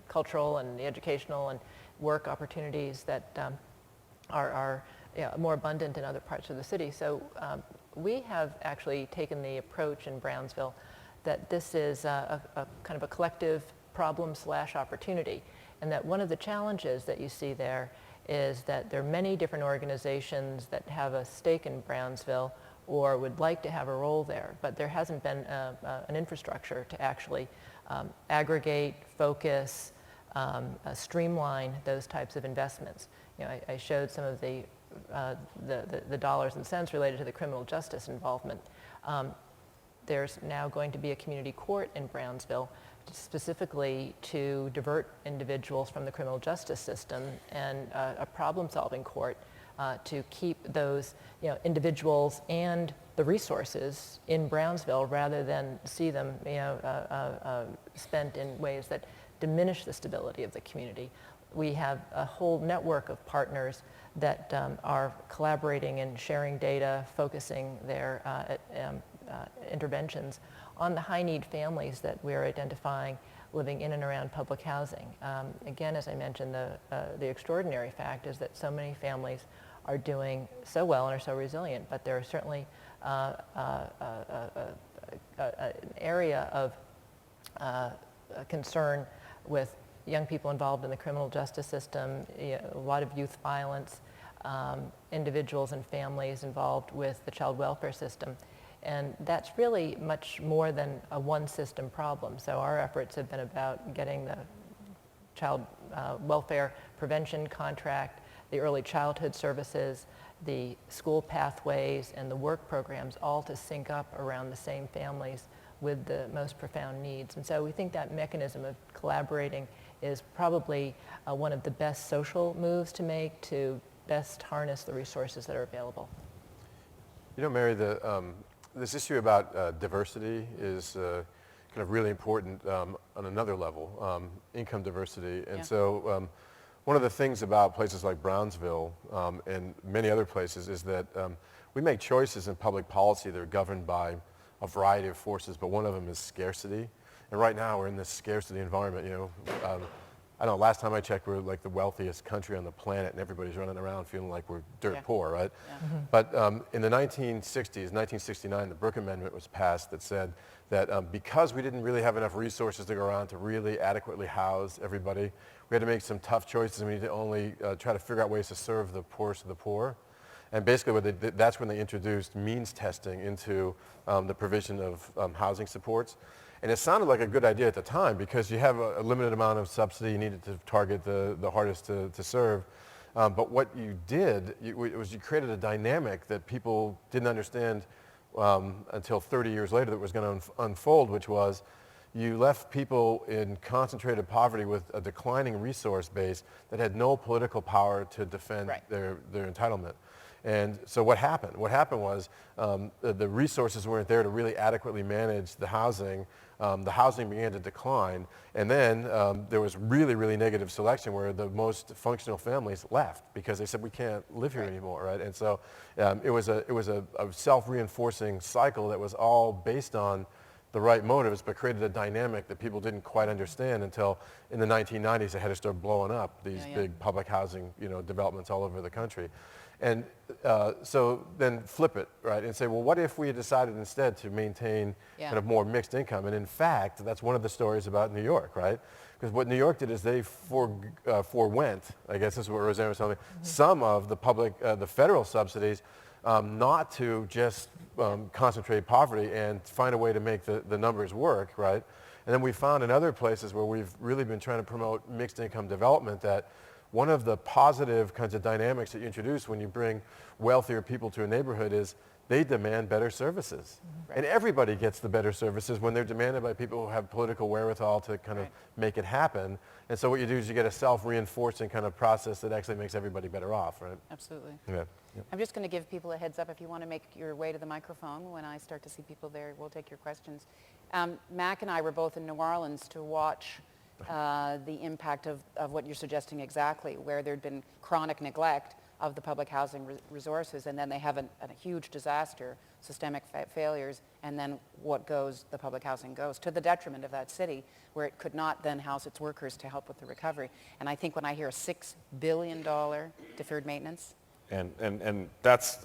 Speaker 4: cultural and the educational and work opportunities that are more abundant in other parts of the city. So we have actually taken the approach in Brownsville that this is a kind of a collective problem/opportunity, and that one of the challenges that you see there is that there are many different organizations that have a stake in Brownsville or would like to have a role there, but there hasn't been an infrastructure to actually aggregate, focus, streamline those types of investments. I showed some of the dollars and cents related to the criminal justice involvement. There's now going to be a community court in Brownsville specifically to divert individuals from the criminal justice system, and a problem-solving court to keep those individuals and the resources in Brownsville rather than see them spent in ways that diminish the stability of the community. We have a whole network of partners that are collaborating and sharing data, focusing their interventions on the high-need families that we're identifying living in and around public housing. Again, as I mentioned, the extraordinary fact is that so many families are doing so well and are so resilient, but there are certainly an area of concern with young people involved in the criminal justice system, a lot of youth violence, individuals and families involved with the child welfare system. And that's really much more than a one-system problem. So our efforts have been about getting the child welfare prevention contract, the early childhood services, the school pathways, and the work programs all to sync up around the same families with the most profound needs. And so we think that mechanism of collaborating is probably one of the best social moves to make to best harness the resources that are available.
Speaker 5: Mary, this issue about diversity is kind of really important on another level, income diversity. And so one of the things about places like Brownsville and many other places is that we make choices in public policy that are governed by a variety of forces, but one of them is scarcity. And right now we're in this scarcity environment. I don't know, last time I checked, we're like the wealthiest country on the planet, and everybody's running around feeling like we're dirt poor, right?
Speaker 2: Yeah.
Speaker 5: But in the 1960s, 1969, the Brooke Amendment was passed that said that because we didn't really have enough resources to go around to really adequately house everybody, we had to make some tough choices, and we need to only try to figure out ways to serve the poorest of the poor. And basically, what they did, that's when they introduced means testing into the provision of housing supports. And it sounded like a good idea at the time because you have a limited amount of subsidy. You needed to target the hardest to serve. But what you did was you created a dynamic that people didn't understand until 30 years later that was going to unfold, which was you left people in concentrated poverty with a declining resource base that had no political power to defend their entitlement. And so what happened? What happened was the resources weren't there to really adequately manage the housing. The housing began to decline, and then there was really, really negative selection where the most functional families left because they said we can't live here anymore, right? And so it was a self-reinforcing cycle that was all based on the right motives, but created a dynamic that people didn't quite understand until in the 1990s they had to start blowing up these big public housing, developments all over the country. And so then flip it, right, and say, well, what if we had decided instead to maintain kind of more mixed income? And in fact, that's one of the stories about New York, right? Because what New York did is they forewent, I guess this is what Roseanne was telling me, some of the public, the federal subsidies, not to just concentrate poverty and find a way to make the numbers work, right? And then we found in other places where we've really been trying to promote mixed income development that one of the positive kinds of dynamics that you introduce when you bring wealthier people to a neighborhood is they demand better services. And everybody gets the better services when they're demanded by people who have political wherewithal to kind of make it happen. And so what you do is you get a self-reinforcing kind of process that actually makes everybody better off, right?
Speaker 2: Absolutely.
Speaker 5: Yeah.
Speaker 2: I'm just going to give people a heads up if you want to make your way to the microphone. When I start to see people there, we'll take your questions. Mac and I were both in New Orleans to watch the impact of what you're suggesting exactly, where there'd been chronic neglect of the public housing resources, and then they have a huge disaster, systemic failures, and then the public housing goes to the detriment of that city, where it could not then house its workers to help with the recovery. And I think when I hear a $6 billion deferred maintenance.
Speaker 3: And that's,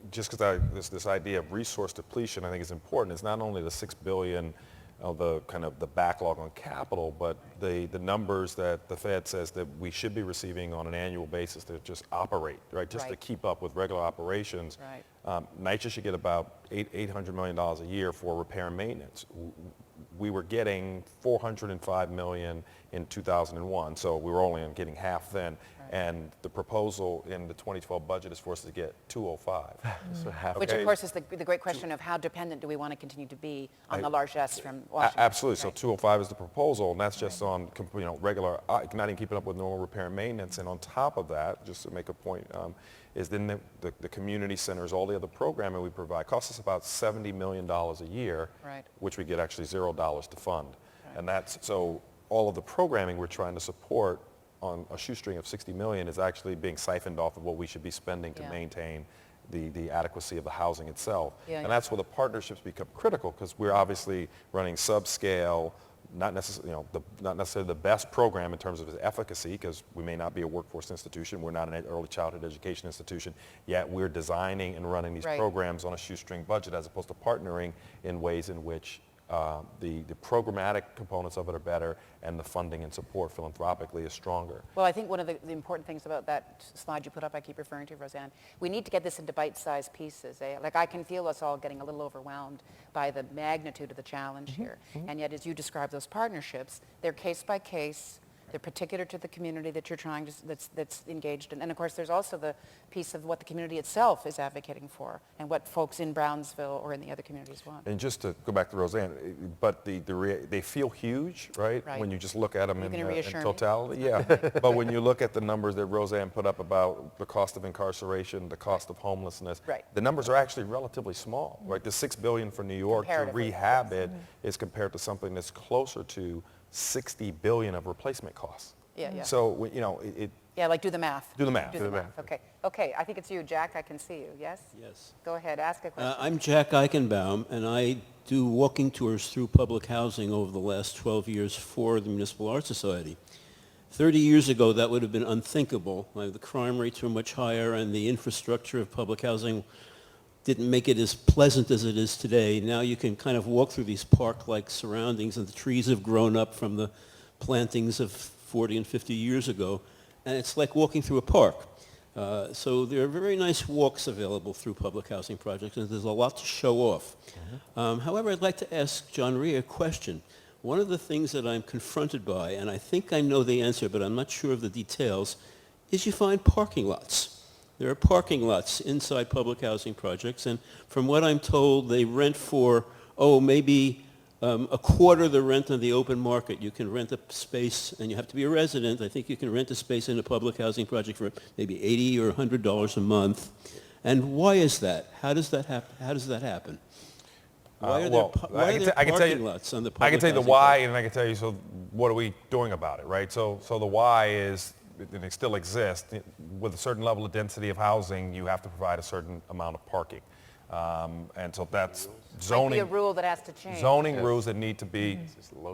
Speaker 3: just because this idea of resource depletion I think is important. It's not only the $6 billion of the kind of the backlog on capital, but the numbers that the Fed says that we should be receiving on an annual basis to just operate, right? Just to keep up with regular operations.
Speaker 2: Right.
Speaker 3: NYCHA should get about $800 million a year for repair and maintenance. We were getting $405 million in 2001, so we were only getting half then. And the proposal in the 2012 budget is for us to get 205.
Speaker 5: So half.
Speaker 2: Which, of course, is the great question of how dependent do we want to continue to be on the largesse from Washington?
Speaker 3: Absolutely. So 205 is the proposal, and that's just on regular, not even keeping up with normal repair and maintenance. And on top of that, just to make a point, is then the community centers, all the other programming we provide, costs us about $70 million a year, which we get actually $0 to fund. And that's, so all of the programming we're trying to support on a shoestring of $60 million is actually being siphoned off of what we should be spending to maintain the adequacy of the housing itself. And that's where the partnerships become critical, because we're obviously running subscale, not necessarily the best program in terms of its efficacy, because we may not be a workforce institution, we're not an early childhood education institution, yet we're designing and running these programs on a shoestring budget as opposed to partnering in ways in which the programmatic components of it are better and the funding and support philanthropically is stronger.
Speaker 2: Well, I think one of the important things about that slide you put up, I keep referring to, Roseanne, we need to get this into bite-sized pieces. Like, I can feel us all getting a little overwhelmed by the magnitude of the challenge here. And yet, as you describe those partnerships, they're case by case. They're particular to the community that you're trying to, that's engaged in. And of course, there's also the piece of what the community itself is advocating for and what folks in Brownsville or in the other communities want.
Speaker 3: And just to go back to Roseanne, but they feel huge, right? When you just look at them in totality. Yeah, but when you look at the numbers that Roseanne put up about the cost of incarceration, the cost of homelessness, the numbers are actually relatively small, right? The $6 billion for New York to rehab it is compared to something that's closer to $60 billion of replacement costs. So,
Speaker 2: like do the math.
Speaker 3: Do the math.
Speaker 2: Okay, I think it's you, Jack. I can see you, yes?
Speaker 6: Yes.
Speaker 2: Go ahead, ask a question.
Speaker 6: I'm Jack Eichenbaum, and I do walking tours through public housing over the last 12 years for the Municipal Art Society. 30 years ago, that would have been unthinkable. Like, the crime rates were much higher, and the infrastructure of public housing didn't make it as pleasant as it is today. Now you can kind of walk through these park-like surroundings, and the trees have grown up from the plantings of 40 and 50 years ago, and it's like walking through a park. So there are very nice walks available through public housing projects, and there's a lot to show off. However, I'd like to ask John Rhea a question. One of the things that I'm confronted by, and I think I know the answer, but I'm not sure of the details, is you find parking lots. There are parking lots inside public housing projects, and from what I'm told, they rent for, maybe a quarter the rent on the open market. You can rent a space, and you have to be a resident. I think you can rent a space in a public housing project for maybe $80 or $100 a month. And why is that? How does that happen? Why are there parking lots on the public housing?
Speaker 3: I can tell you the why, and I can tell you, so what are we doing about it, right? So the why is, and it still exists, with a certain level of density of housing, you have to provide a certain amount of parking. And so that's zoning.
Speaker 2: Might be a rule that has to change.
Speaker 3: Zoning rules that need to be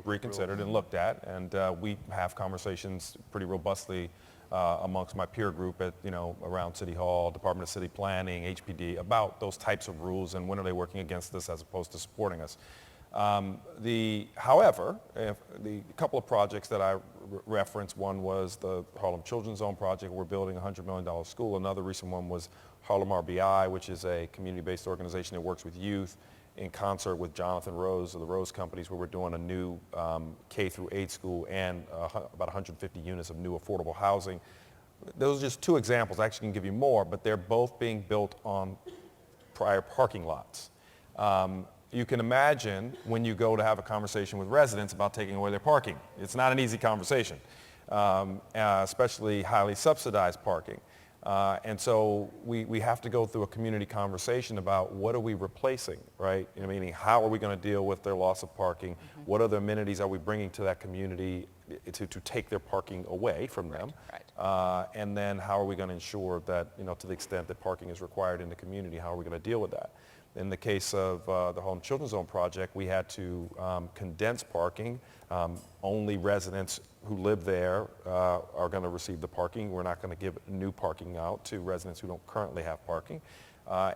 Speaker 3: reconsidered and looked at. And we have conversations pretty robustly amongst my peer group at, around City Hall, Department of City Planning, HPD, about those types of rules and when are they working against us as opposed to supporting us. However, the couple of projects that I referenced, one was the Harlem Children's Zone project. We're building a $100 million school. Another recent one was Harlem RBI, which is a community-based organization that works with youth in concert with Jonathan Rose of the Rose Companies, where we're doing a new K through 8 school and about 150 units of new affordable housing. Those are just two examples. I actually can give you more, but they're both being built on prior parking lots. You can imagine when you go to have a conversation with residents about taking away their parking. It's not an easy conversation, especially highly subsidized parking. And so we have to go through a community conversation about what are we replacing, right? Meaning, how are we going to deal with their loss of parking? Mm-hmm. What other amenities are we bringing to that community to take their parking away from them? Right. And then how are we going to ensure that, to the extent that parking is required in the community, how are we going to deal with that? In the case of the Harlem Children's Zone project, we had to condense parking. Only residents who live there are going to receive the parking. We're not going to give new parking out to residents who don't currently have parking.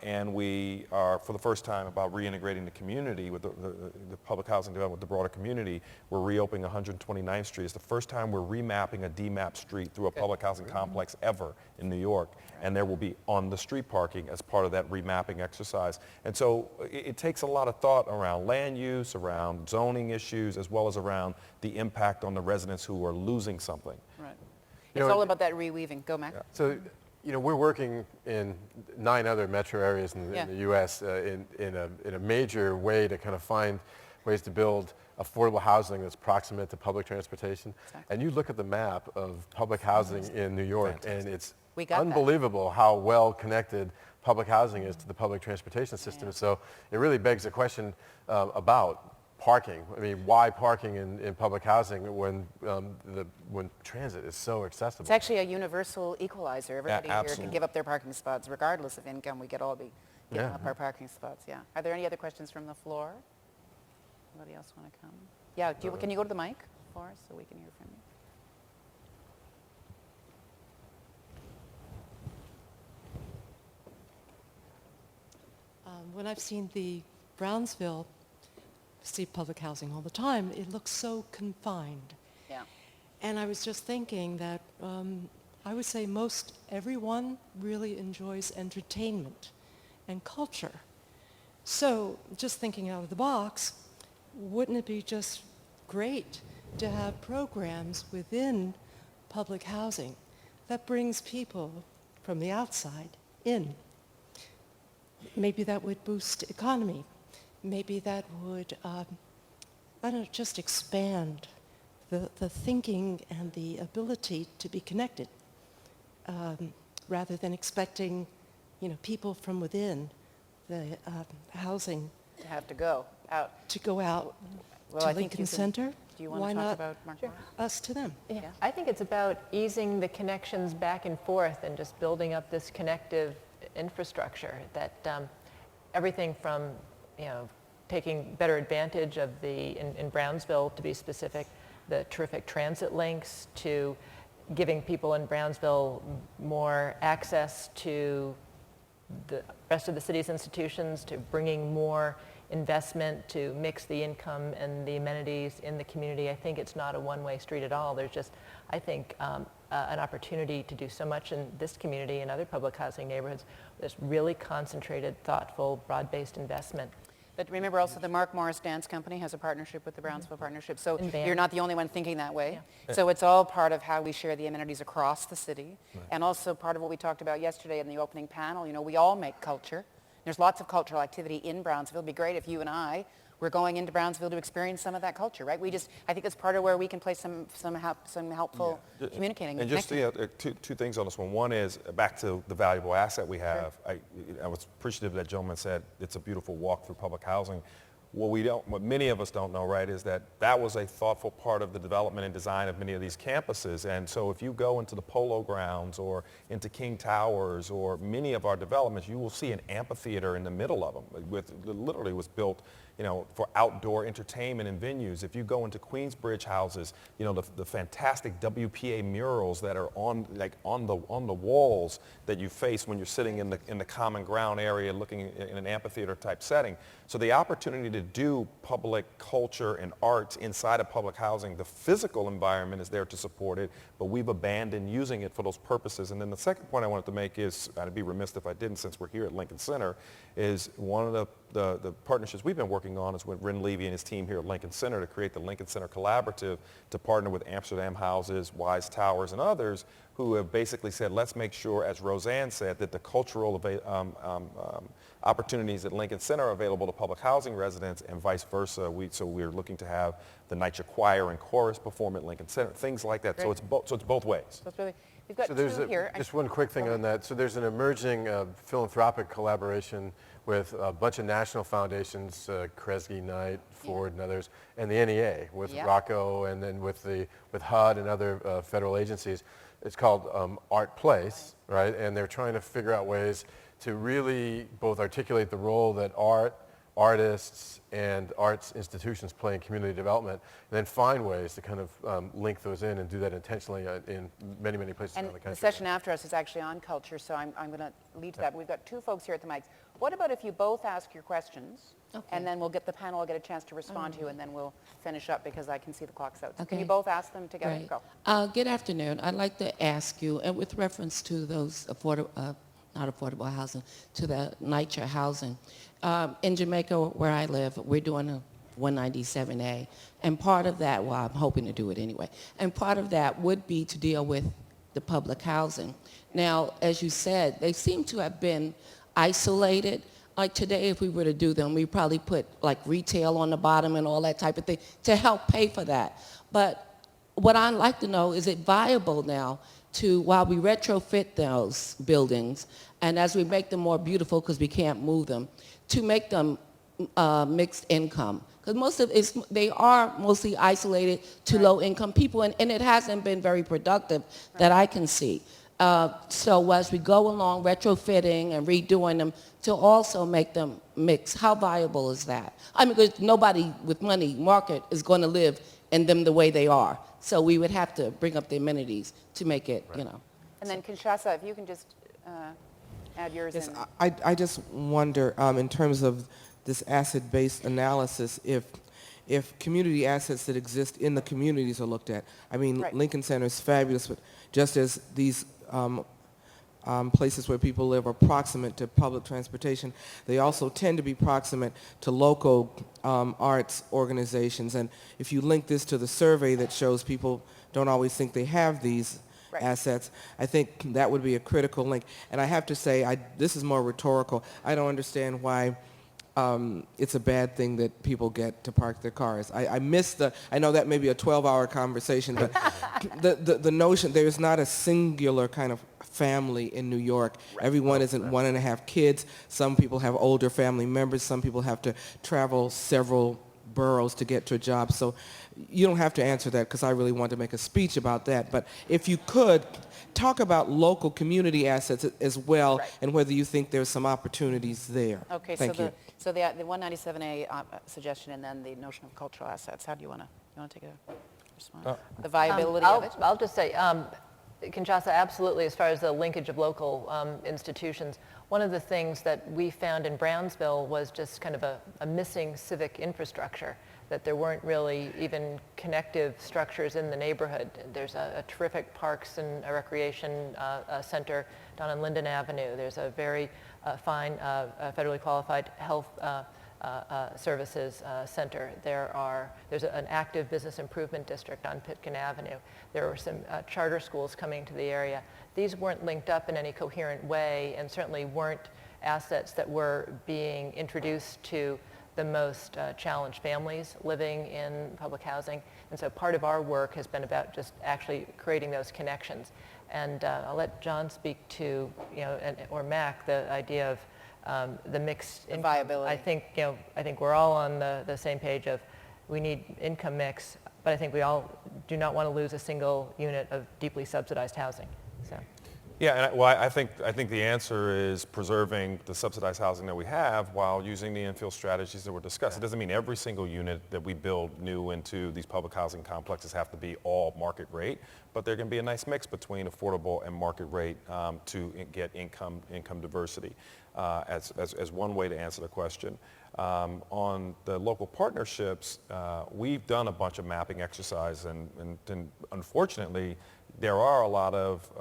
Speaker 3: And we are, for the first time, about reintegrating the community with the public housing development with the broader community. We're reopening 129th Street. It's the first time we're remapping a DMAP street through a public housing complex ever in New York. And there will be on-the-street parking as part of that remapping exercise. And so it takes a lot of thought around land use, around zoning issues, as well as around the impact on the residents who are losing something.
Speaker 2: Right. It's all about that reweaving. Go, Mac.
Speaker 5: Yeah. So, we're working in 9 other metro areas in the U.S. In a major way to kind of find ways to build affordable housing that's proximate to public transportation. Exactly. And you look at the map of public housing in New York, and it's unbelievable how well connected public housing is to the public transportation system. Yeah. So it really begs the question about parking. I mean, why parking in public housing when transit is so accessible?
Speaker 2: It's actually a universal equalizer. Everybody here can give up their parking spots regardless of income. We could all be giving up our parking spots. Yeah. Are there any other questions from the floor? Anybody else want to come? Yeah. Can you go to the mic for us so we can hear from you?
Speaker 7: When I've seen the Brownsville, see public housing all the time, it looks so confined.
Speaker 2: Yeah.
Speaker 7: And I was just thinking that I would say most everyone really enjoys entertainment and culture. So just thinking out of the box, wouldn't it be just great to have programs within public housing that brings people from the outside in? Maybe that would boost economy. Maybe that would, just expand the thinking and the ability to be connected, rather than expecting, people from within the housing
Speaker 2: to have to go out.
Speaker 7: To go out
Speaker 2: Well,
Speaker 7: to
Speaker 2: I think
Speaker 7: Lincoln Center.
Speaker 2: Do you want
Speaker 7: Why
Speaker 2: to talk
Speaker 7: not
Speaker 2: about Mark?
Speaker 4: Sure.
Speaker 7: us to them?
Speaker 4: Yeah. I think it's about easing the connections back and forth and just building up this connective infrastructure that everything from, taking better advantage of in Brownsville, to be specific, the terrific transit links, to giving people in Brownsville more access to the rest of the city's institutions, to bringing more investment to mix the income and the amenities in the community. I think it's not a one-way street at all. There's just, I think, an opportunity to do so much in this community and other public housing neighborhoods. This really concentrated, thoughtful, broad-based investment.
Speaker 2: But remember also the Mark Morris Dance Company has a partnership with the Brownsville Partnership. So
Speaker 4: And band.
Speaker 2: you're not the only one thinking that way.
Speaker 4: Yeah.
Speaker 2: So it's all part of how we share the amenities across the city. And also part of what we talked about yesterday in the opening panel. You know, we all make culture. There's lots of cultural activity in Brownsville. It'd be great if you and I were going into Brownsville to experience some of that culture, right? I think that's part of where we can play some helpful communicating.
Speaker 3: And just two things on this one. One is back to the valuable asset we have.
Speaker 2: Sure.
Speaker 3: I was appreciative that gentleman said it's a beautiful walk through public housing. What many of us don't know, right, is that was a thoughtful part of the development and design of many of these campuses. And so if you go into the Polo Grounds or into King Towers or many of our developments, you will see an amphitheater in the middle of them. Literally was built, you know, for outdoor entertainment and venues. If you go into Queensbridge houses, you know, the fantastic WPA murals that are on the walls that you face when you're sitting in the common ground area looking in an amphitheater type setting. So the opportunity to do public culture and arts inside of public housing, the physical environment is there to support it, but we've abandoned using it for those purposes. And then the second point I wanted to make is, I'd be remiss if I didn't since we're here at Lincoln Center, is one of the partnerships we've been working on is with Ren Levy and his team here at Lincoln Center to create the Lincoln Center Collaborative to partner with Amsterdam Houses, Wise Towers, and others who have basically said, let's make sure, as Roseanne said, that the cultural opportunities at Lincoln Center are available to public housing residents and vice versa. So we're looking to have the NYCHA choir and chorus perform at Lincoln Center, things like that. So it's both ways.
Speaker 2: So it's really, we've got
Speaker 5: So there's
Speaker 2: two here.
Speaker 5: just one quick thing on that. So there's an emerging philanthropic collaboration with a bunch of national foundations, Kresge, Knight, Ford, and others, and the NEA with Rocco, and then with HUD and other federal agencies. It's called Art Place, right? And they're trying to figure out ways to really both articulate the role that artists and arts institutions play in community development, and then find ways to kind of link those in and do that intentionally in many, many places around the country.
Speaker 2: And the session after us is actually on culture, so I'm going to lead to that. We've got two folks here at the mics. What about if you both ask your questions, and then the panel will get a chance to respond to you, and then we'll finish up because I can see the clock's out. So can you both ask them together?
Speaker 8: Right.
Speaker 2: Go.
Speaker 8: Good afternoon. I'd like to ask you, and with reference to those not affordable housing, to the NYCHA housing. In Jamaica, where I live, we're doing a 197A, and part of that, well, I'm hoping to do it anyway, and part of that would be to deal with the public housing. Now, as you said, they seem to have been isolated. Like today, if we were to do them, we'd probably put like retail on the bottom and all that type of thing to help pay for that. But what I'd like to know, is it viable now to, while we retrofit those buildings, and as we make them more beautiful because we can't move them, to make them mixed income? Because they are mostly isolated to low-income people, and it hasn't been very productive that I can see. So as we go along retrofitting and redoing them, to also make them mix, how viable is that? I mean, because nobody with money, market, is going to live in them the way they are. So we would have to bring up the amenities to make it, you know.
Speaker 2: And then Kinshasa, if you can just add yours
Speaker 9: Yes,
Speaker 2: in.
Speaker 9: I just wonder, in terms of this asset-based analysis, if community assets that exist in the communities are looked at. I mean, Lincoln Center is fabulous, but just as these places where people live are proximate to public transportation, they also tend to be proximate to local arts organizations. And if you link this to the survey that shows people don't always think they have these assets, I think that would be a critical link. And I have to say, this is more rhetorical. I don't understand why it's a bad thing that people get to park their cars. I know that may be a 12-hour conversation, but the notion there is not a singular kind of family in New York. Everyone isn't 1.5 kids. Some people have older family members. Some people have to travel several boroughs to get to a job. So you don't have to answer that because I really want to make a speech about that. But if you could, talk about local community assets as well, and whether you think there's some opportunities there.
Speaker 2: Okay,
Speaker 9: Thank you.
Speaker 2: So the 197A suggestion, and then the notion of cultural assets. How do you want to take it? respond? The viability of it?
Speaker 4: I'll just say, Kinshasa, absolutely, as far as the linkage of local institutions, one of the things that we found in Brownsville was just kind of a missing civic infrastructure, that there weren't really even connective structures in the neighborhood. There's a terrific parks and a recreation center down on Linden Avenue. There's a very fine federally qualified health services center. There's an active business improvement district on Pitkin Avenue. There were some charter schools coming to the area. These weren't linked up in any coherent way, and certainly weren't assets that were being introduced to the most challenged families living in public housing. And so part of our work has been about just actually creating those connections. And I'll let John speak to, or Mac, the idea of the mixed income.
Speaker 2: Viability.
Speaker 4: I think we're all on the same page of we need income mix, but I think we all do not want to lose a single unit of deeply subsidized housing. So.
Speaker 3: Yeah, and I think the answer is preserving the subsidized housing that we have while using the infill strategies that were discussed. It doesn't mean every single unit that we build new into these public housing complexes have to be all market rate, but there can be a nice mix between affordable and market rate to get income diversity as one way to answer the question. On the local partnerships, we've done a bunch of mapping exercise, and unfortunately, there are a lot of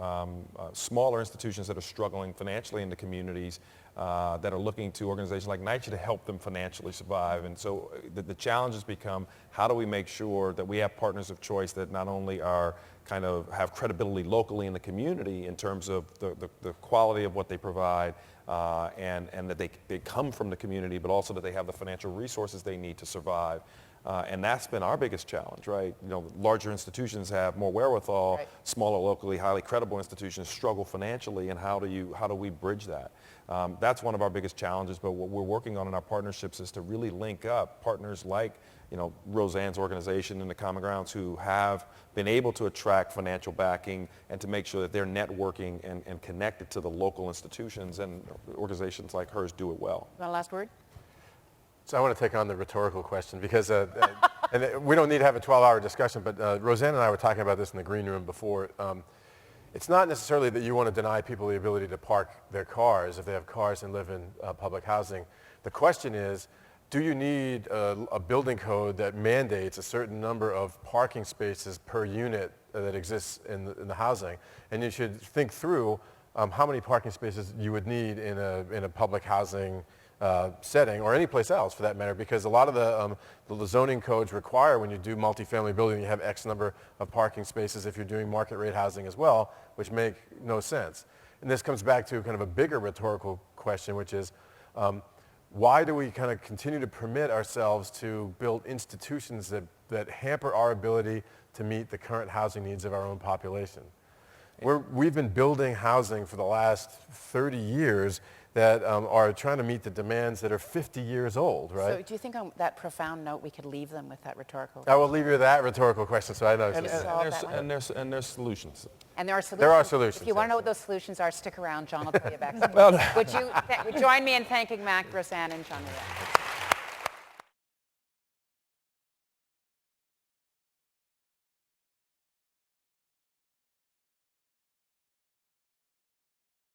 Speaker 3: smaller institutions that are struggling financially in the communities that are looking to organizations like NYCHA to help them financially survive. And so the challenges become, how do we make sure that we have partners of choice that not only are kind of have credibility locally in the community in terms of the quality of what they provide and that they come from the community, but also that they have the financial resources they need to survive. And that's been our biggest challenge, right? Larger institutions have more wherewithal. Right. Smaller, locally, highly credible institutions struggle financially, and how do we bridge that? That's one of our biggest challenges, but what we're working on in our partnerships is to really link up partners like, Roseanne's organization and the Common Grounds, who have been able to attract financial backing and to make sure that they're networking and connected to the local institutions, and organizations like hers do it well.
Speaker 2: You want a last word?
Speaker 5: So I want to take on the rhetorical question because, and we don't need to have a 12-hour discussion, but Roseanne and I were talking about this in the green room before. It's not necessarily that you want to deny people the ability to park their cars if they have cars and live in public housing. The question is, do you need a building code that mandates a certain number of parking spaces per unit that exists in the housing? And you should think through how many parking spaces you would need in a public housing setting, or any place else for that matter, because a lot of the zoning codes require, when you do multifamily building, you have X number of parking spaces if you're doing market rate housing as well, which make no sense. And this comes back to kind of a bigger rhetorical question, which is, why do we kind of continue to permit ourselves to build institutions that hamper our ability to meet the current housing needs of our own population? We've been building housing for the last 30 years that are trying to meet the demands that are 50 years old, right?
Speaker 2: So do you think on that profound note we could leave them with that rhetorical
Speaker 5: question? I will leave you with that rhetorical question, so I know.
Speaker 3: And there's solutions.
Speaker 2: And there are solutions.
Speaker 5: There are solutions.
Speaker 2: If you want to know what those solutions are, stick around. John will tell you about them. Would you join me in thanking Mac, Roseanne, and John Rivera?